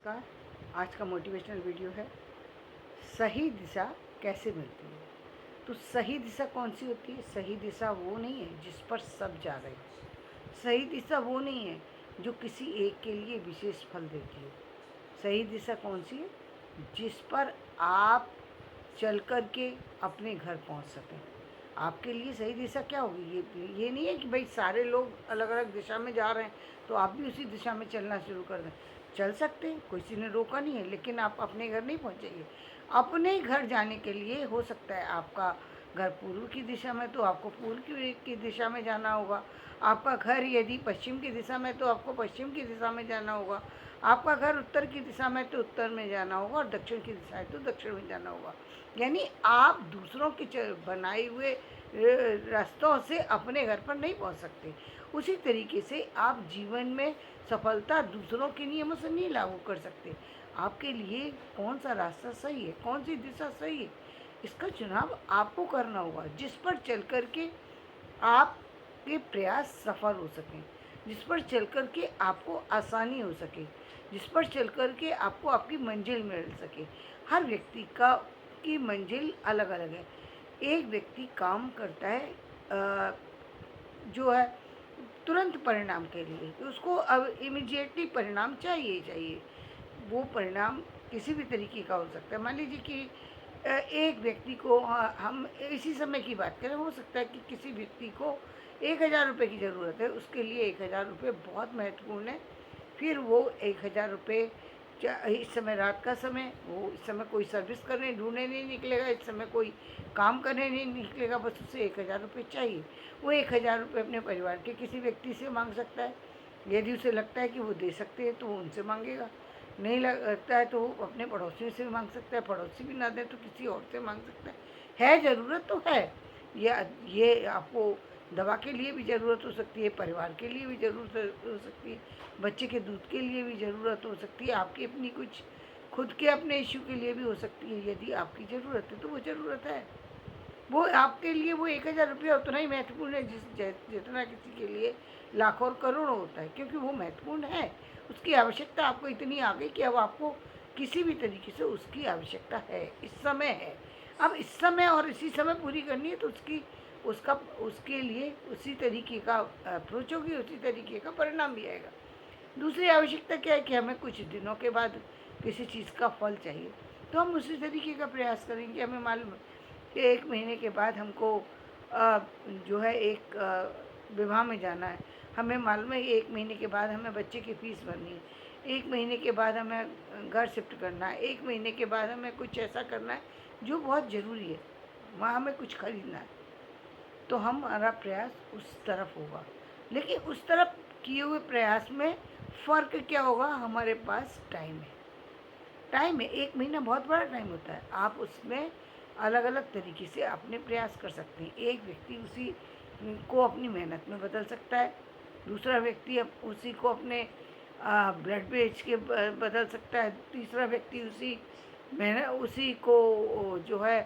नमस्कार। आज का मोटिवेशनल वीडियो है सही दिशा कैसे मिलती है। तो सही दिशा कौन सी होती है? सही दिशा वो नहीं है जिस पर सब जा रहे हो। सही दिशा वो नहीं है जो किसी एक के लिए विशेष फल देती हो। सही दिशा कौन सी है? जिस पर आप चल कर के अपने घर पहुंच सकें। आपके लिए सही दिशा क्या होगी? ये नहीं है कि भाई सारे लोग अलग अलग दिशा में जा रहे हैं तो आप भी उसी दिशा में चलना शुरू कर दें। चल सकते हैं, किसी ने रोका नहीं है, लेकिन आप अपने घर नहीं पहुंचेंगे। अपने घर जाने के लिए हो सकता है आपका घर पूर्व की दिशा में तो आपको पूर्व की दिशा में जाना होगा। आपका घर यदि पश्चिम की दिशा में तो आपको पश्चिम की दिशा में जाना होगा। आपका घर उत्तर की दिशा में तो उत्तर में जाना होगा, और दक्षिण की दिशा है तो दक्षिण में जाना होगा। यानी आप दूसरों के बनाए हुए रास्तों से अपने घर पर नहीं पहुंच सकते। उसी तरीके से आप जीवन में सफलता दूसरों के नियमों से नहीं लागू कर सकते। आपके लिए कौन सा रास्ता सही है, कौन सी दिशा सही है, इसका चुनाव आपको करना होगा। जिस पर चल कर के आपके प्रयास सफल हो सकें, जिस पर चल कर के आपको आसानी हो सके, जिस पर चल कर के आपको आपकी मंजिल मिल सके। हर व्यक्ति का की मंजिल अलग अलग है। एक व्यक्ति काम करता है जो है तुरंत परिणाम के लिए, तो उसको अब इमिडिएटली परिणाम चाहिए ही चाहिए। वो परिणाम किसी भी तरीके का हो सकता है। मान लीजिए कि एक व्यक्ति को, हम इसी समय की बात करें, हो सकता है कि किसी व्यक्ति को 1,000 रुपये की ज़रूरत है, उसके लिए 1,000 रुपये बहुत महत्वपूर्ण है। फिर वो 1,000 रुपये, इस समय रात का समय, वो इस समय कोई सर्विस करने ढूंढने नहीं निकलेगा, इस समय कोई काम करने नहीं निकलेगा, बस उसे 1,000 रुपये चाहिए। वो 1,000 रुपये अपने परिवार के किसी व्यक्ति से मांग सकता है। यदि उसे लगता है कि वो दे सकते हैं तो वो उनसे मांगेगा। नहीं लगता है तो वो अपने पड़ोसियों से भी मांग सकता है, पड़ोसी भी ना दें तो किसी और से मांग सकता है। ज़रूरत तो है। ये आपको दवा के लिए भी ज़रूरत हो सकती है, परिवार के लिए भी ज़रूरत हो सकती है, बच्चे के दूध के लिए भी ज़रूरत हो सकती है, आपकी अपनी कुछ खुद के अपने इश्यू के लिए भी हो सकती है। यदि आपकी ज़रूरत है तो वो ज़रूरत है। वो आपके लिए वो 1,000 रुपया उतना ही महत्वपूर्ण है जितना किसी के लिए लाखों और करोड़ों होता है, क्योंकि वो महत्वपूर्ण है। उसकी आवश्यकता आपको इतनी आ गई कि अब आपको किसी भी तरीके से उसकी आवश्यकता है, इस समय है। अब इस समय और इसी समय पूरी करनी है तो उसका उसके लिए उसी तरीके का अप्रोच होगी, उसी तरीके का परिणाम भी आएगा। दूसरी आवश्यकता क्या है कि हमें कुछ दिनों के बाद किसी चीज़ का फल चाहिए, तो हम उसी तरीके का प्रयास करेंगे। हमें मालूम है कि 1 महीने के बाद हमको अ, जो है एक विवाह में जाना है। हमें मालूम है कि 1 महीने के बाद हमें बच्चे की फ़ीस भरनी है। 1 महीने के बाद हमें घर शिफ्ट करना है। 1 महीने के बाद हमें कुछ ऐसा करना है जो बहुत ज़रूरी है। वहाँ हमें कुछ खरीदना है, तो हमारा प्रयास उस तरफ होगा। लेकिन उस तरफ किए हुए प्रयास में फ़र्क क्या होगा? हमारे पास टाइम है। टाइम है, 1 महीना बहुत बड़ा टाइम होता है। आप उसमें अलग अलग तरीके से अपने प्रयास कर सकते हैं। एक व्यक्ति उसी को अपनी मेहनत में बदल सकता है, दूसरा व्यक्ति उसी को अपने ब्लड बेच के बदल सकता है, तीसरा व्यक्ति उसी को जो है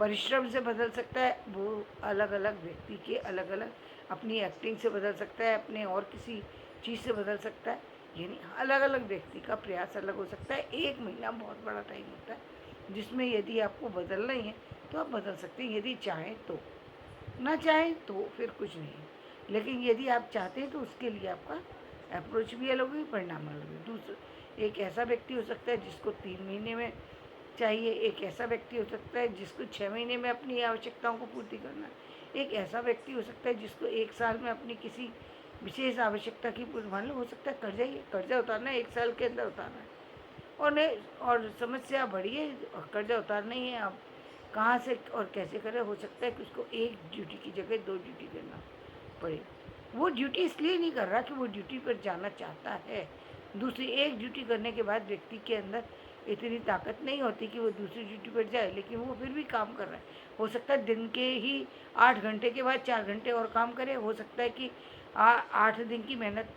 परिश्रम से बदल सकता है। वो अलग अलग व्यक्ति के अलग अलग अपनी एक्टिंग से बदल सकता है, अपने और किसी चीज़ से बदल सकता है। यानी अलग अलग व्यक्ति का प्रयास अलग हो सकता है। 1 महीना बहुत बड़ा टाइम होता है जिसमें यदि आपको बदलना ही है तो आप बदल सकते हैं, यदि चाहें तो। ना चाहें तो फिर कुछ नहीं। लेकिन यदि आप चाहते हैं तो उसके लिए आपका अप्रोच भी अलग होगी, परिणाम अलग होगी। दूसरा एक ऐसा व्यक्ति हो सकता है जिसको 3 महीने में चाहिए, एक ऐसा व्यक्ति हो सकता है जिसको 6 महीने में अपनी आवश्यकताओं को पूर्ति करना है, एक ऐसा व्यक्ति हो सकता है जिसको 1 साल में अपनी किसी विशेष आवश्यकता की पूर्ति, मान लो हो सकता है कर्जा उतारना है, 1 साल के अंदर उतारना है। और नहीं, और समस्या बड़ी है और कर्जा उतारना ही है। अब कहाँ से और कैसे करें? हो सकता है कि उसको एक ड्यूटी की जगह 2 ड्यूटी करना पड़े। वो ड्यूटी इसलिए नहीं कर रहा कि वो ड्यूटी पर जाना चाहता है। दूसरी एक ड्यूटी करने के बाद व्यक्ति के अंदर इतनी ताकत नहीं होती कि वो दूसरी ड्यूटी पर जाए, लेकिन वो फिर भी काम कर रहा है। हो सकता है दिन के ही 8 घंटे के बाद 4 घंटे और काम करे। हो सकता है कि 8 दिन की मेहनत,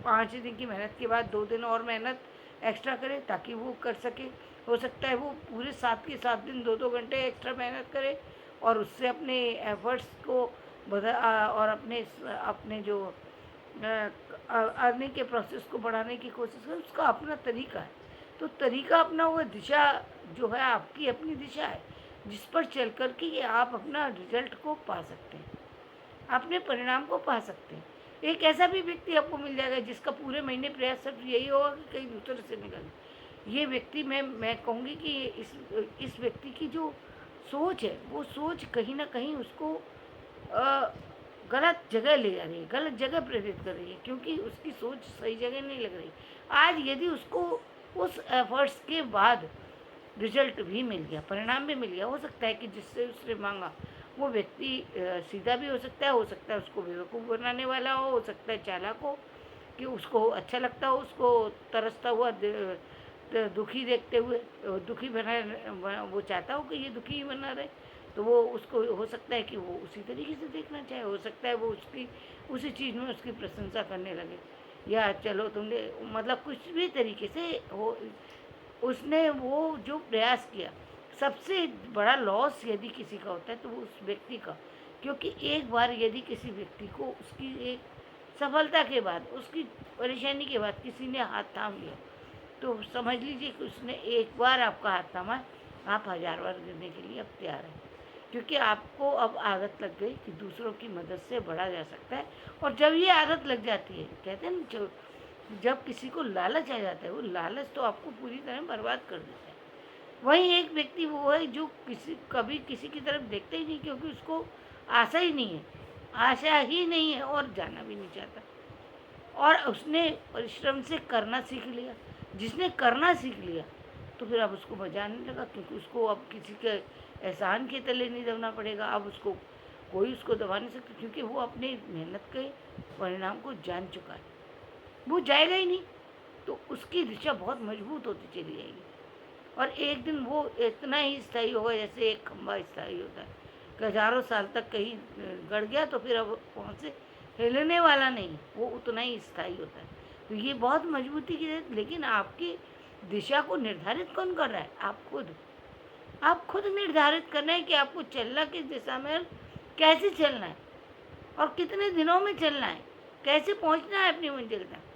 5 दिन की मेहनत के बाद 2 दिन और मेहनत एक्स्ट्रा करे ताकि वो कर सके। हो सकता है वो पूरे 7 के 7 दिन 2-2 घंटे एक्स्ट्रा मेहनत करे और उससे अपने एफर्ट्स को और अपने जो अर्निंग के प्रोसेस को बढ़ाने की कोशिश करें, उसका अपना तरीका है। तो तरीका अपना हुआ, दिशा जो है आपकी अपनी दिशा है, जिस पर चल कर के ये आप अपना रिजल्ट को पा सकते हैं, अपने परिणाम को पा सकते हैं। एक ऐसा भी व्यक्ति आपको मिल जाएगा जिसका पूरे महीने प्रयास सिर्फ यही होगा कि कहीं दूसरे से निकले। ये व्यक्ति मैं कहूँगी कि इस व्यक्ति की जो सोच है, वो सोच कहीं ना कहीं उसको गलत जगह ले जा रही है, गलत जगह प्रेरित कर रही है, क्योंकि उसकी सोच सही जगह नहीं लग रही। आज यदि उसको उस एफर्ट्स के बाद रिजल्ट भी मिल गया, परिणाम भी मिल गया, हो सकता है कि जिससे उसने मांगा वो व्यक्ति सीधा भी हो सकता है उसको बेवकूफ़ बनाने वाला हो सकता है चालाक हो, कि उसको अच्छा लगता हो, उसको तरसता हुआ दुखी देखते हुए दुखी वो चाहता हो कि ये दुखी ही बना रहे, तो वो उसको हो सकता है कि वो उसी तरीके से देखना चाहे, हो सकता है वो उसकी उसी चीज़ में उसकी प्रशंसा करने लगे, या चलो तुमने मतलब कुछ भी तरीके से हो, उसने वो जो प्रयास किया। सबसे बड़ा लॉस यदि किसी का होता है तो वो उस व्यक्ति का, क्योंकि एक बार यदि किसी व्यक्ति को उसकी एक सफलता के बाद, उसकी परेशानी के बाद किसी ने हाथ थाम लिया, तो समझ लीजिए कि उसने एक बार आपका हाथ थामा, आप 1000 बार गिरने के लिए अब तैयार हैं, क्योंकि आपको अब आदत लग गई कि दूसरों की मदद से बढ़ा जा सकता है। और जब ये आदत लग जाती है, कहते हैं ना, जब किसी को लालच आ जाता है, वो लालच तो आपको पूरी तरह बर्बाद कर देता है। वहीं एक व्यक्ति वो है जो कभी किसी की तरफ देखता ही नहीं, क्योंकि उसको आशा ही नहीं है, आशा ही नहीं है और जाना भी नहीं चाहता, और उसने परिश्रम से करना सीख लिया। जिसने करना सीख लिया तो फिर अब उसको मजा आने लगा, क्योंकि उसको अब किसी के एहसान के तले नहीं दबना पड़ेगा, अब उसको कोई उसको दबा नहीं सकता, क्योंकि वो अपनी मेहनत के परिणाम को जान चुका है, वो जाएगा ही नहीं, तो उसकी दिशा बहुत मजबूत होती चली जाएगी, और एक दिन वो इतना ही स्थायी होगा जैसे एक खंभा स्थायी होता है, कि हज़ारों साल तक कहीं गड़ गया तो फिर अब वहाँ से हिलने वाला नहीं, वो उतना ही स्थायी होता है। तो ये बहुत मजबूती की है, लेकिन आपकी दिशा को निर्धारित कौन कर रहा है? आप खुद निर्धारित करना है कि आपको चलना किस दिशा में और कैसे चलना है, और कितने दिनों में चलना है, कैसे पहुंचना है अपनी मंजिल तक।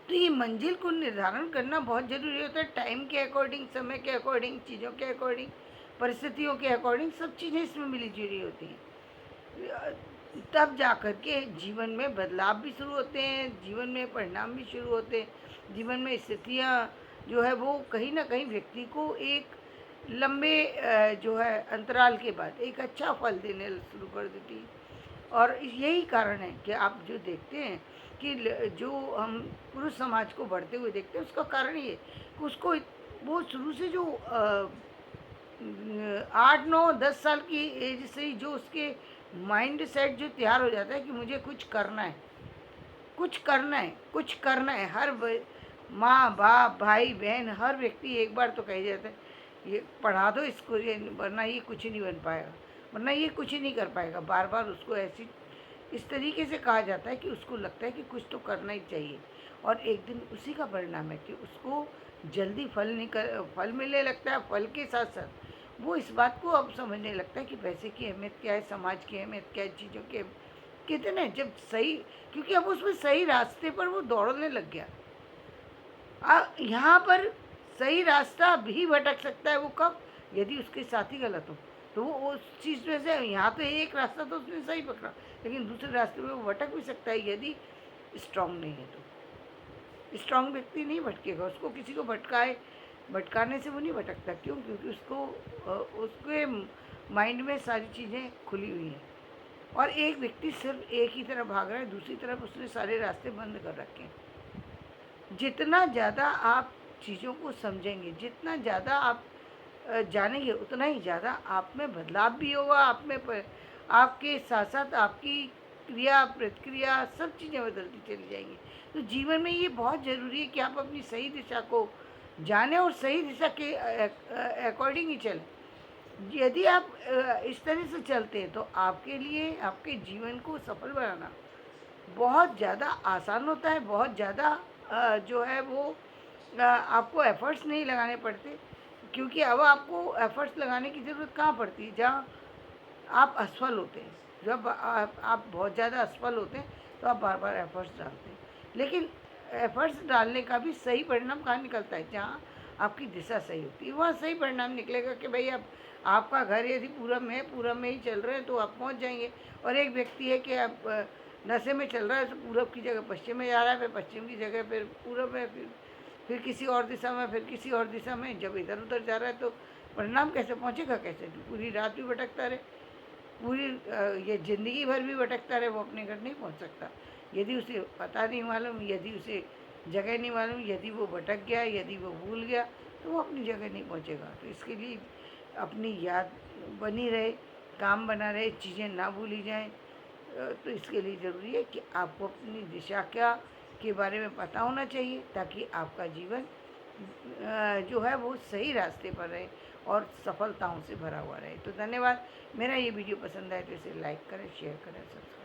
तो ये मंजिल को निर्धारण करना बहुत ज़रूरी होता है, टाइम के अकॉर्डिंग, समय के अकॉर्डिंग, चीज़ों के अकॉर्डिंग, परिस्थितियों के अकॉर्डिंग, सब चीज़ें इसमें मिली जुली होती हैं। तब जा कर के जीवन में बदलाव भी शुरू होते हैं, जीवन में परिणाम भी शुरू होते हैं, जीवन में स्थितियाँ जो है वो कहीं ना कहीं व्यक्ति को एक लंबे जो है अंतराल के बाद एक अच्छा फल देने शुरू कर देती है। और यही कारण है कि आप जो देखते हैं कि जो हम पुरुष समाज को बढ़ते हुए देखते हैं, उसका कारण ये कि उसको वो शुरू से जो 8 9 10 साल की एज से ही जो उसके माइंड सेट जो तैयार हो जाता है कि मुझे कुछ करना है, कुछ करना है, कुछ करना है। हर माँ बाप भाई बहन हर व्यक्ति एक बार तो कह जाता है ये पढ़ा दो इसको, ये वरना ये कुछ नहीं बन पाएगा, वरना ये कुछ ही नहीं कर पाएगा। बार बार उसको ऐसी इस तरीके से कहा जाता है कि उसको लगता है कि कुछ तो करना ही चाहिए, और एक दिन उसी का परिणाम है कि उसको जल्दी फल मिलने लगता है। फल के साथ साथ वो इस बात को अब समझने लगता है कि पैसे की अहमियत क्या है, समाज की अहमियत क्या है, चीज़ों की कितने जब सही, क्योंकि अब उसमें सही रास्ते पर वो दौड़ने लग गया। यहाँ पर सही रास्ता भी भटक सकता है वो कब, यदि उसके साथी गलत हो, तो वो उस चीज़ में से यहाँ पे एक रास्ता तो उसने सही पकड़ा, लेकिन दूसरे रास्ते में वो भटक भी सकता है यदि स्ट्रांग नहीं है। तो स्ट्रांग व्यक्ति नहीं भटकेगा, उसको किसी को भटकाने से वो नहीं भटकता। क्यों? क्योंकि उसके माइंड में सारी चीज़ें खुली हुई हैं, और एक व्यक्ति सिर्फ एक ही तरफ भाग रहा है, दूसरी तरफ उसने सारे रास्ते बंद कर रखे हैं। जितना ज़्यादा आप चीज़ों को समझेंगे, जितना ज़्यादा आप जानेंगे, उतना ही ज़्यादा आप में बदलाव भी होगा, आपके साथ साथ आपकी क्रिया प्रतिक्रिया सब चीज़ें बदलती चली जाएंगी। तो जीवन में ये बहुत ज़रूरी है कि आप अपनी सही दिशा को जानें और सही दिशा के अकॉर्डिंग ही चलें। यदि आप इस तरह से चलते हैं तो आपके लिए आपके जीवन को सफल बनाना बहुत ज़्यादा आसान होता है, बहुत ज़्यादा जो है वो आपको एफ़र्ट्स नहीं लगाने पड़ते, क्योंकि अब आपको एफ़र्ट्स लगाने की ज़रूरत कहाँ पड़ती है? जहाँ आप असफल होते हैं, जब आप बहुत ज़्यादा असफल होते हैं तो आप बार बार एफर्ट्स डालते हैं। लेकिन एफर्ट्स डालने का भी सही परिणाम कहाँ निकलता है? जहाँ आपकी दिशा सही होती है वहाँ सही परिणाम निकलेगा कि भाई अब आपका घर यदि पूरब में ही चल रहे हैं तो आप पहुँच जाएंगे। और एक व्यक्ति है कि आप नशे में चल रहा है तो पूरब की जगह पश्चिम में जा रहा है, फिर पश्चिम की जगह फिर पूरब में, फिर किसी और दिशा में, फिर किसी और दिशा में, जब इधर उधर जा रहा है तो परिणाम कैसे पहुँचेगा? कैसे? पूरी रात भी भटकता रहे, पूरी ये ज़िंदगी भर भी भटकता रहे, वो अपने घर नहीं पहुँच सकता। यदि उसे पता नहीं मालूम, यदि उसे जगह नहीं मालूम, यदि वो भटक गया, यदि वो भूल गया, तो वो अपनी जगह नहीं पहुँचेगा। तो इसके लिए अपनी याद बनी रहे, काम बना रहे, चीज़ें ना भूली जाएं। तो इसके लिए ज़रूरी है कि आपको अपनी दिशा क्या के बारे में पता होना चाहिए, ताकि आपका जीवन जो है वो सही रास्ते पर रहे और सफलताओं से भरा हुआ रहे। तो धन्यवाद। मेरा ये वीडियो पसंद आए तो इसे लाइक करें, शेयर करें, सब्सक्राइब